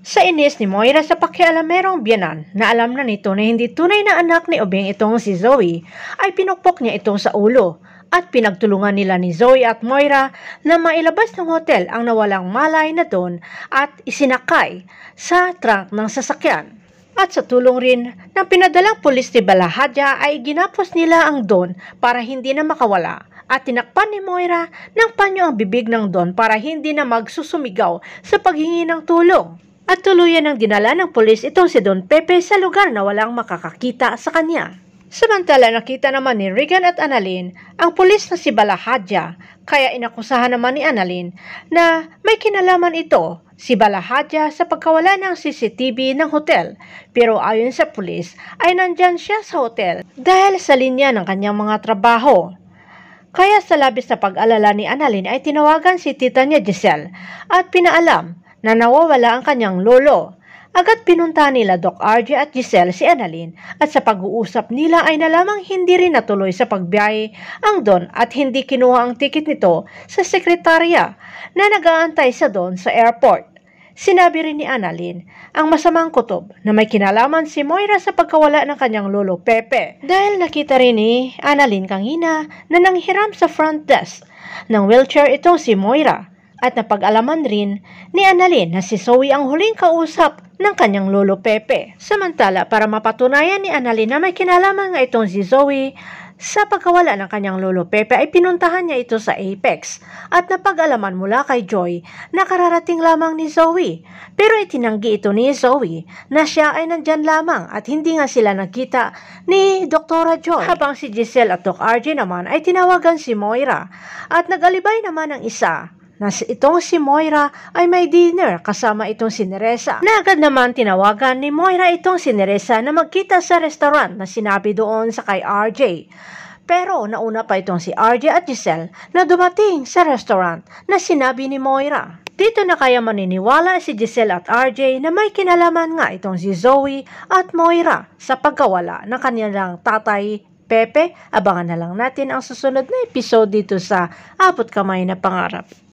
Sa inis ni Moira sa pakialamerong biyanan na alam na nito na hindi tunay na anak ni Obeng itong si Zoe, ay pinukpok niya ito sa ulo at pinagtulungan nila ni Zoe at Moira na mailabas ng hotel ang nawalang malay na Don at isinakay sa trunk ng sasakyan. At sa tulong rin ng pinadalang pulis ni Balahadja ay ginapos nila ang Don para hindi na makawala at tinakpan ni Moira ng panyo ang bibig ng Don para hindi na magsusumigaw sa paghingi ng tulong. At tuluyan ng dinala ng pulis itong si Don Pepe sa lugar na walang makakakita sa kanya. Samantala nakita naman ni Regan at Annalyn ang pulis na si Balahadja, kaya inakusahan naman ni Annalyn na may kinalaman ito si Balahadja sa pagkawala ng CCTV ng hotel. Pero ayon sa pulis ay nandyan siya sa hotel dahil sa linya ng kanyang mga trabaho. Kaya sa labis na pag-alala ni Annalyn ay tinawagan si tita niya Giselle at pinaalam na nawawala ang kanyang lolo. Agad pinunta nila Doc RJ at Giselle si Annalyn at sa pag-uusap nila ay nalamang hindi rin natuloy sa pagbiyahe ang Don at hindi kinuha ang tiket nito sa sekretarya na nag-aantay sa Don sa airport. Sinabi rin ni Annalyn ang masamang kutob na may kinalaman si Moira sa pagkawala ng kanyang lolo Pepe dahil nakita rin ni Annalyn kanina na nanghiram sa front desk ng wheelchair itong si Moira. At napag-alaman rin ni Annalyn na si Zoe ang huling kausap ng kanyang lolo Pepe. Samantala, para mapatunayan ni Annalyn na may kinalaman nga itong si Zoe sa pagkawala ng kanyang lolo Pepe ay pinuntahan niya ito sa Apex at napag-alaman mula kay Joy na kararating lamang ni Zoe. Pero itinanggi ito ni Zoe na siya ay nandyan lamang at hindi nga sila nagkita ni Dr. Joy. Habang si Giselle at Doc RJ naman ay tinawagan si Moira at nag-alibay naman ang isa na itong si Moira ay may dinner kasama itong si Neresa. Na agad naman tinawagan ni Moira itong si Neresa na magkita sa restaurant na sinabi doon sa kay RJ. Pero nauna pa itong si RJ at Giselle na dumating sa restaurant na sinabi ni Moira. Dito na kaya maniniwala si Giselle at RJ na may kinalaman nga itong si Zoe at Moira sa pagkawala ng kanilang tatay Pepe. Abangan na lang natin ang susunod na episode dito sa Abot Kamay na Pangarap.